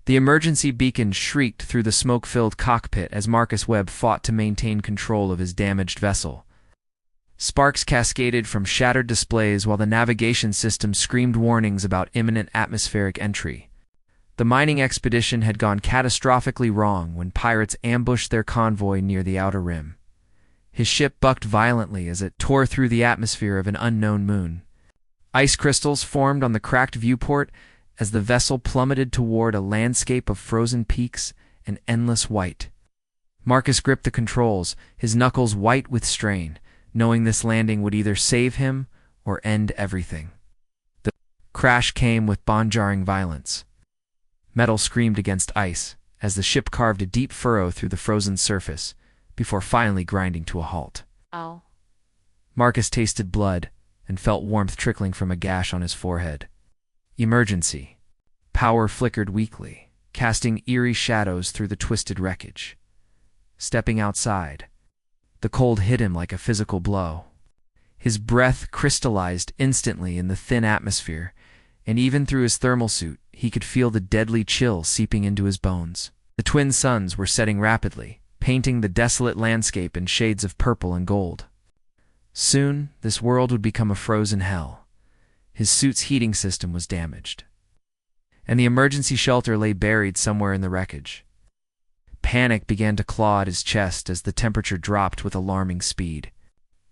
The emergency beacon shrieked through the smoke-filled cockpit as Marcus Webb fought to maintain control of his damaged vessel. Sparks cascaded from shattered displays while the navigation system screamed warnings about imminent atmospheric entry. The mining expedition had gone catastrophically wrong when pirates ambushed their convoy near the outer rim. His ship bucked violently as it tore through the atmosphere of an unknown moon. Ice crystals formed on the cracked viewport as the vessel plummeted toward a landscape of frozen peaks and endless white. Marcus gripped the controls, his knuckles white with strain, knowing this landing would either save him or end everything. The crash came with bone-jarring violence. Metal screamed against ice as the ship carved a deep furrow through the frozen surface before finally grinding to a halt. Ow. Marcus tasted blood and felt warmth trickling from a gash on his forehead. Emergency. Power flickered weakly, casting eerie shadows through the twisted wreckage. Stepping outside, the cold hit him like a physical blow. His breath crystallized instantly in the thin atmosphere, and even through his thermal suit, he could feel the deadly chill seeping into his bones. The twin suns were setting rapidly, painting the desolate landscape in shades of purple and gold. Soon, this world would become a frozen hell. His suit's heating system was damaged, and the emergency shelter lay buried somewhere in the wreckage. Panic began to claw at his chest as the temperature dropped with alarming speed.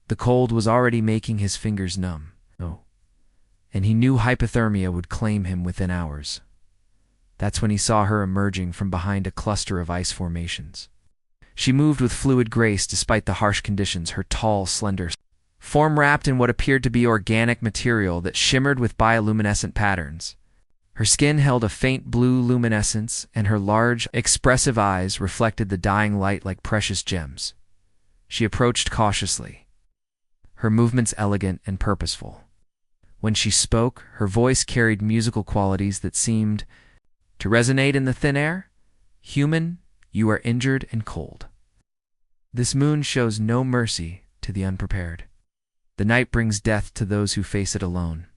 The cold was already making his fingers numb. And he knew hypothermia would claim him within hours. That's when he saw her emerging from behind a cluster of ice formations. She moved with fluid grace despite the harsh conditions, her tall, slender form wrapped in what appeared to be organic material that shimmered with bioluminescent patterns. Her skin held a faint blue luminescence, and her large, expressive eyes reflected the dying light like precious gems. She approached cautiously, her movements elegant and purposeful. When she spoke, her voice carried musical qualities that seemed to resonate in the thin air. "Human, you are injured and cold. This moon shows no mercy to the unprepared. The night brings death to those who face it alone."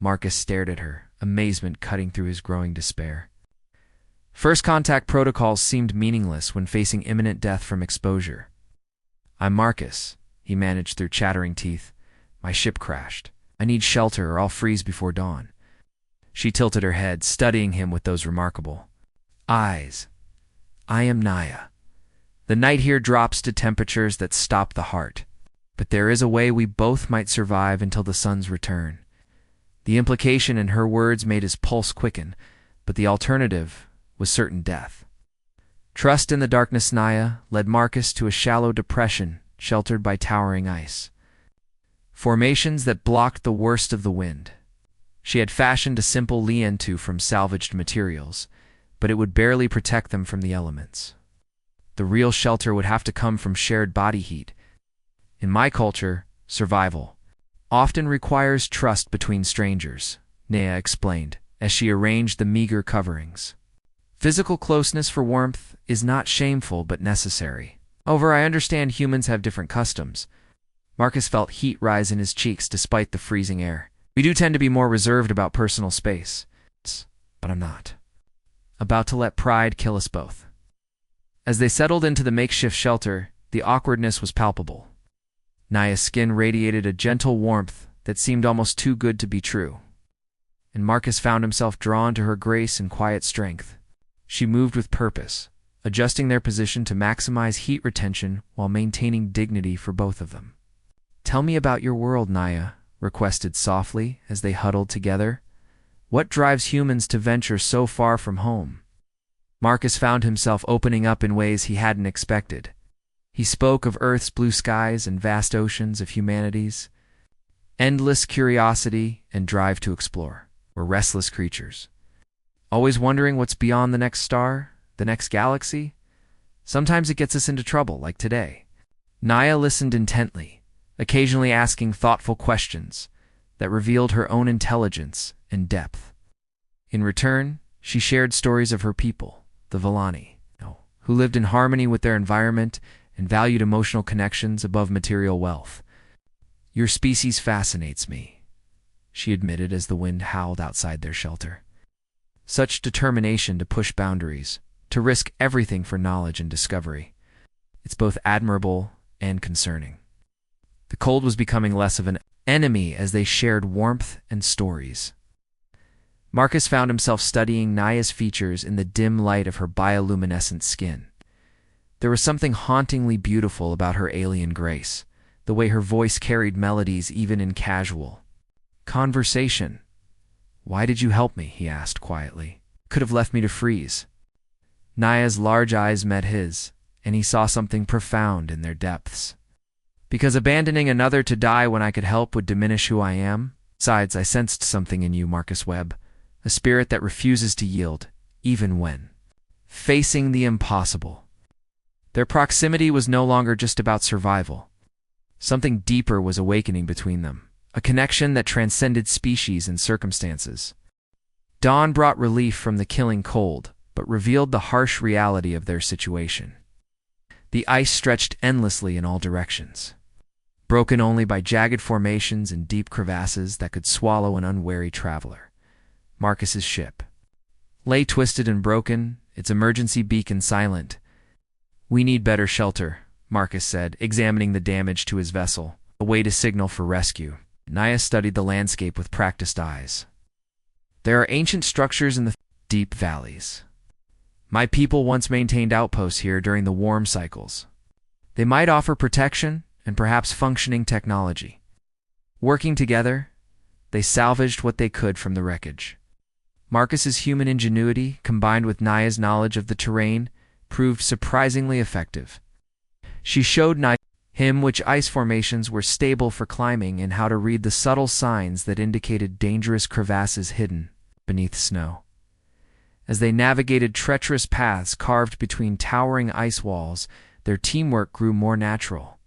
Marcus stared at her, amazement cutting through his growing despair. First contact protocols seemed meaningless when facing imminent death from exposure. "I'm Marcus," he managed through chattering teeth. "My ship crashed. I need shelter or I'll freeze before dawn." She tilted her head, studying him with those remarkable eyes. "I am Naya. The night here drops to temperatures that stop the heart. But there is a way we both might survive until the sun's return." The implication in her words made his pulse quicken, but the alternative was certain death. Trust in the darkness, Naya led Marcus to a shallow depression sheltered by towering ice. Formations that blocked the worst of the wind. She had fashioned a simple lean-to from salvaged materials, but it would barely protect them from the elements. The real shelter would have to come from shared body heat. In my culture, survival often requires trust between strangers, Naya explained, as she arranged the meager coverings. Physical closeness for warmth is not shameful but necessary. However, I understand humans have different customs. Marcus felt heat rise in his cheeks despite the freezing air. We do tend to be more reserved about personal space. But I'm not about to let pride kill us both. As they settled into the makeshift shelter, the awkwardness was palpable. Naya's skin radiated a gentle warmth that seemed almost too good to be true. And Marcus found himself drawn to her grace and quiet strength. She moved with purpose, adjusting their position to maximize heat retention while maintaining dignity for both of them. "Tell me about your world," Naya requested softly as they huddled together. "What drives humans to venture so far from home?" Marcus found himself opening up in ways he hadn't expected. He spoke of Earth's blue skies and vast oceans, of humanity's endless curiosity and drive to explore. We're restless creatures, always wondering what's beyond the next star, the next galaxy. Sometimes it gets us into trouble, like today. Naya listened intently, occasionally asking thoughtful questions that revealed her own intelligence and depth. In return, she shared stories of her people, the Villani, who lived in harmony with their environment and valued emotional connections above material wealth. "Your species fascinates me," she admitted as the wind howled outside their shelter. Such determination to push boundaries, to risk everything for knowledge and discovery. It's both admirable and concerning. The cold was becoming less of an enemy as they shared warmth and stories. Marcus found himself studying Naya's features in the dim light of her bioluminescent skin. There was something hauntingly beautiful about her alien grace, the way her voice carried melodies even in casual conversation. "Why did you help me?" he asked quietly. "Could have left me to freeze." Naya's large eyes met his, and he saw something profound in their depths. "Because abandoning another to die when I could help would diminish who I am? Besides, I sensed something in you, Marcus Webb, a spirit that refuses to yield, even when facing the impossible." Their proximity was no longer just about survival. Something deeper was awakening between them, a connection that transcended species and circumstances. Dawn brought relief from the killing cold, but revealed the harsh reality of their situation. The ice stretched endlessly in all directions, broken only by jagged formations and deep crevasses that could swallow an unwary traveler. Marcus's ship lay twisted and broken, its emergency beacon silent. "We need better shelter," Marcus said, examining the damage to his vessel, a way to signal for rescue. Naya studied the landscape with practiced eyes. "There are ancient structures in the deep valleys. My people once maintained outposts here during the warm cycles. They might offer protection and perhaps functioning technology." Working together, they salvaged what they could from the wreckage. Marcus's human ingenuity, combined with Naya's knowledge of the terrain, proved surprisingly effective. She showed him which ice formations were stable for climbing and how to read the subtle signs that indicated dangerous crevasses hidden beneath snow. As they navigated treacherous paths carved between towering ice walls, their teamwork grew more natural.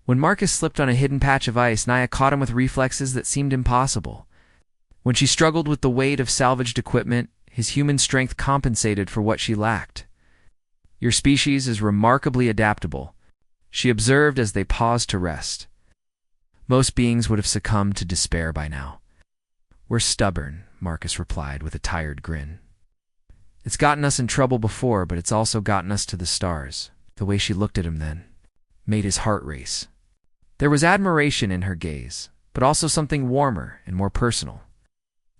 When Marcus slipped on a hidden patch of ice, Naya caught him with reflexes that seemed impossible. When she struggled with the weight of salvaged equipment, his human strength compensated for what she lacked. "Your species is remarkably adaptable," she observed as they paused to rest. "Most beings would have succumbed to despair by now." "We're stubborn," Marcus replied with a tired grin. "It's gotten us in trouble before, but it's also gotten us to the stars." The way she looked at him then made his heart race. There was admiration in her gaze, but also something warmer and more personal.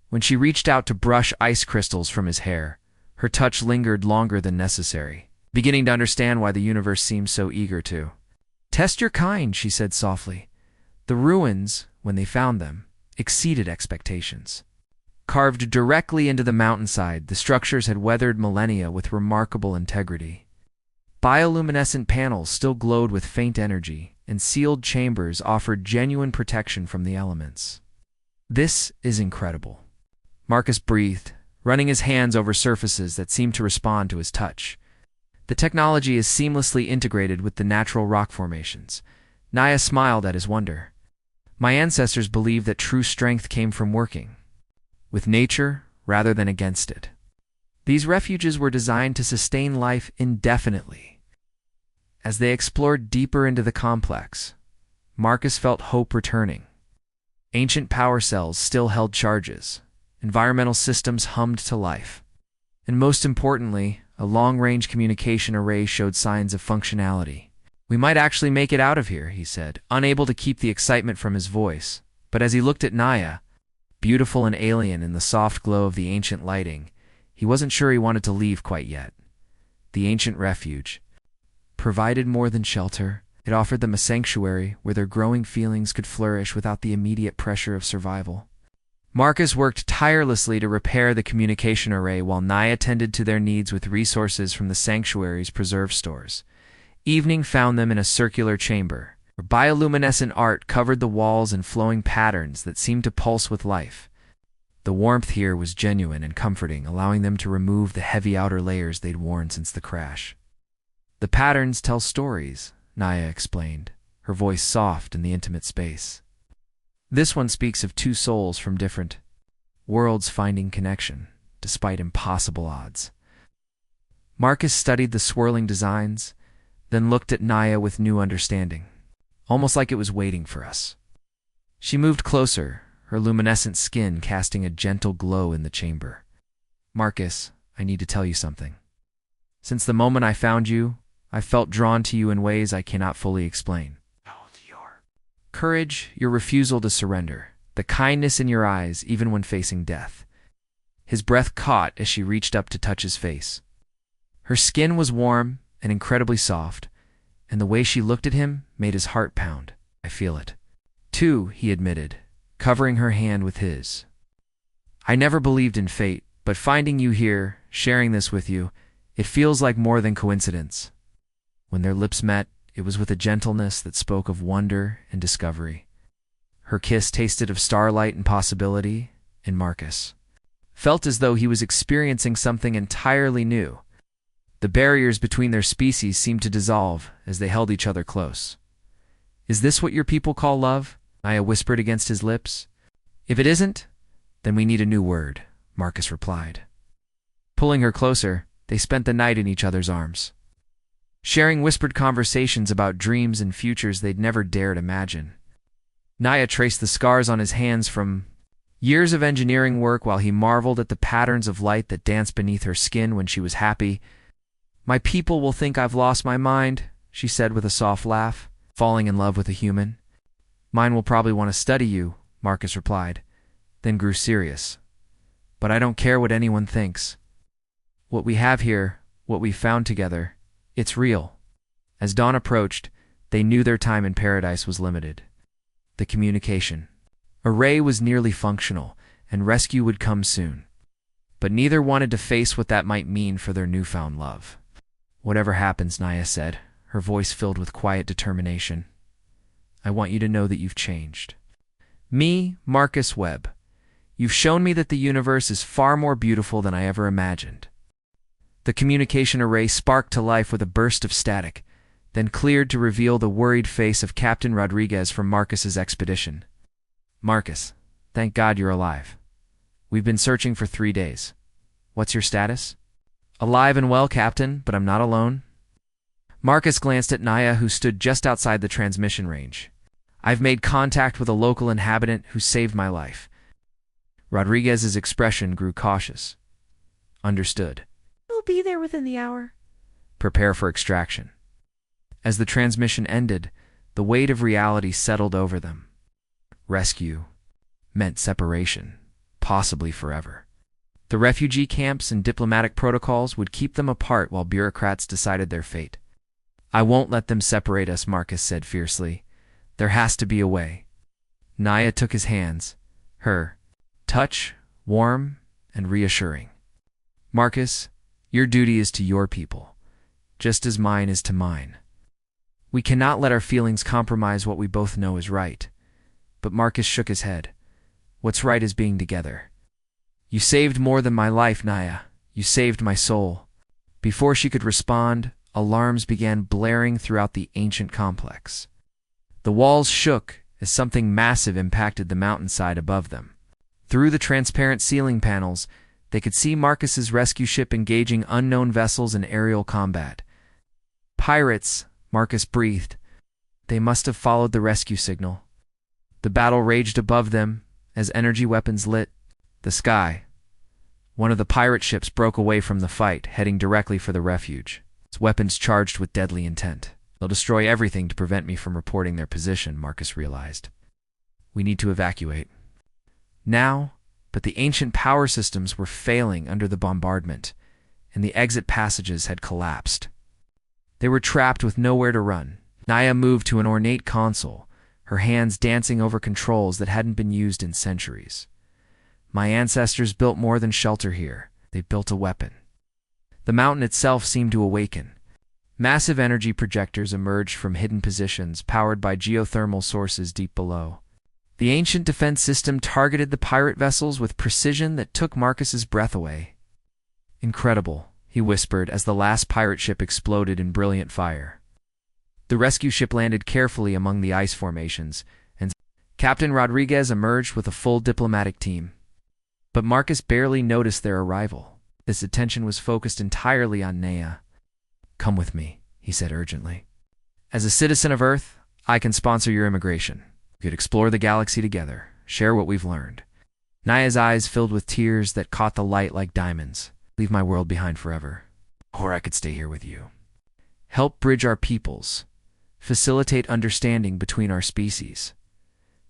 When she reached out to brush ice crystals from his hair, her touch lingered longer than necessary, beginning to understand why the universe seemed so eager to test your kind, she said softly. The ruins, when they found them, exceeded expectations. Carved directly into the mountainside, the structures had weathered millennia with remarkable integrity. Bioluminescent panels still glowed with faint energy, and sealed chambers offered genuine protection from the elements. "This is incredible," Marcus breathed, running his hands over surfaces that seemed to respond to his touch. "The technology is seamlessly integrated with the natural rock formations." Naya smiled at his wonder. "My ancestors believed that true strength came from working with nature rather than against it. These refuges were designed to sustain life indefinitely." As they explored deeper into the complex, Marcus felt hope returning. Ancient power cells still held charges, environmental systems hummed to life, and most importantly, a long-range communication array showed signs of functionality. "We might actually make it out of here," he said, unable to keep the excitement from his voice. But as he looked at Naya, beautiful and alien in the soft glow of the ancient lighting, he wasn't sure he wanted to leave quite yet. The ancient refuge provided more than shelter. It offered them a sanctuary where their growing feelings could flourish without the immediate pressure of survival. Marcus worked tirelessly to repair the communication array while Naya tended to their needs with resources from the sanctuary's preserve stores. Evening found them in a circular chamber, where bioluminescent art covered the walls in flowing patterns that seemed to pulse with life. The warmth here was genuine and comforting, allowing them to remove the heavy outer layers they'd worn since the crash. "The patterns tell stories," Naya explained, her voice soft in the intimate space. "This one speaks of two souls from different worlds finding connection, despite impossible odds." Marcus studied the swirling designs, then looked at Naya with new understanding, almost like it was waiting for us. She moved closer, her luminescent skin casting a gentle glow in the chamber. Marcus, I need to tell you something. Since the moment I found you, I felt drawn to you in ways I cannot fully explain. Your courage, your refusal to surrender, the kindness in your eyes even when facing death. His breath caught as she reached up to touch his face. Her skin was warm and incredibly soft, and the way she looked at him made his heart pound. I feel it. Too, he admitted, covering her hand with his. I never believed in fate, but finding you here, sharing this with you, it feels like more than coincidence. When their lips met, it was with a gentleness that spoke of wonder and discovery. Her kiss tasted of starlight and possibility, and Marcus felt as though he was experiencing something entirely new. The barriers between their species seemed to dissolve as they held each other close. Is this what your people call love? Naya whispered against his lips. If it isn't, then we need a new word, Marcus replied. Pulling her closer, they spent the night in each other's arms, sharing whispered conversations about dreams and futures they'd never dared imagine. Naya traced the scars on his hands from years of engineering work while he marveled at the patterns of light that danced beneath her skin when she was happy. My people will think I've lost my mind, she said with a soft laugh, falling in love with a human. Mine will probably want to study you, Marcus replied, then grew serious. But I don't care what anyone thinks. What we have here, what we found together, it's real. As dawn approached, they knew their time in paradise was limited. The communication array was nearly functional, and rescue would come soon. But neither wanted to face what that might mean for their newfound love. Whatever happens, Naya said, her voice filled with quiet determination. I want you to know that you've changed. Me, Marcus Webb. You've shown me that the universe is far more beautiful than I ever imagined. The communication array sparked to life with a burst of static, then cleared to reveal the worried face of Captain Rodriguez from Marcus's expedition. Marcus, thank God you're alive. We've been searching for 3 days. What's your status? Alive and well, Captain, but I'm not alone. Marcus glanced at Naya, who stood just outside the transmission range. I've made contact with a local inhabitant who saved my life. Rodriguez's expression grew cautious. Understood. We'll be there within the hour. Prepare for extraction. As the transmission ended, the weight of reality settled over them. Rescue meant separation, possibly forever. The refugee camps and diplomatic protocols would keep them apart while bureaucrats decided their fate. I won't let them separate us, Marcus said fiercely. There has to be a way. Naya took his hands, her touch warm and reassuring. Marcus, your duty is to your people, just as mine is to mine. We cannot let our feelings compromise what we both know is right. But Marcus shook his head. What's right is being together. You saved more than my life, Naya. You saved my soul. Before she could respond, alarms began blaring throughout the ancient complex. The walls shook as something massive impacted the mountainside above them. Through the transparent ceiling panels, they could see Marcus's rescue ship engaging unknown vessels in aerial combat. Pirates, Marcus breathed. They must have followed the rescue signal. The battle raged above them as energy weapons lit the sky. One of the pirate ships broke away from the fight, heading directly for the refuge, its weapons charged with deadly intent. They'll destroy everything to prevent me from reporting their position, Marcus realized. We need to evacuate. Now, but the ancient power systems were failing under the bombardment, and the exit passages had collapsed. They were trapped with nowhere to run. Naya moved to an ornate console, her hands dancing over controls that hadn't been used in centuries. My ancestors built more than shelter here. They built a weapon. The mountain itself seemed to awaken. Massive energy projectors emerged from hidden positions, powered by geothermal sources deep below. The ancient defense system targeted the pirate vessels with precision that took Marcus's breath away. Incredible, he whispered as the last pirate ship exploded in brilliant fire. The rescue ship landed carefully among the ice formations, and Captain Rodriguez emerged with a full diplomatic team. But Marcus barely noticed their arrival. His attention was focused entirely on Naya. Come with me, he said urgently. As a citizen of Earth, I can sponsor your immigration. We could explore the galaxy together, share what we've learned. Naya's eyes filled with tears that caught the light like diamonds. Leave my world behind forever. Or I could stay here with you. Help bridge our peoples. Facilitate understanding between our species.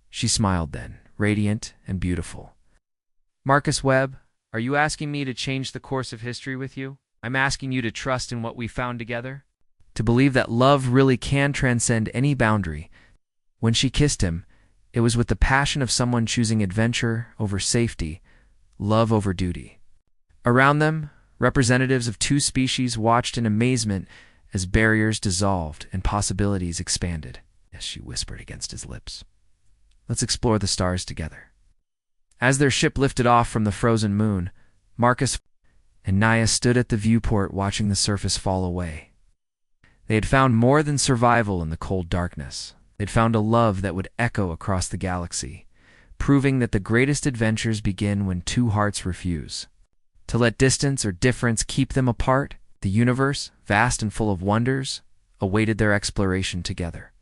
She smiled then, radiant and beautiful. Marcus Webb, are you asking me to change the course of history with you? I'm asking you to trust in what we found together. To believe that love really can transcend any boundary. When she kissed him, it was with the passion of someone choosing adventure over safety, love over duty. Around them, representatives of two species watched in amazement as barriers dissolved and possibilities expanded. Yes, she whispered against his lips. Let's explore the stars together. As their ship lifted off from the frozen moon, Marcus and Naya stood at the viewport watching the surface fall away. They had found more than survival in the cold darkness. They'd found a love that would echo across the galaxy, proving that the greatest adventures begin when two hearts refuse to let distance or difference keep them apart. The universe, vast and full of wonders, awaited their exploration together.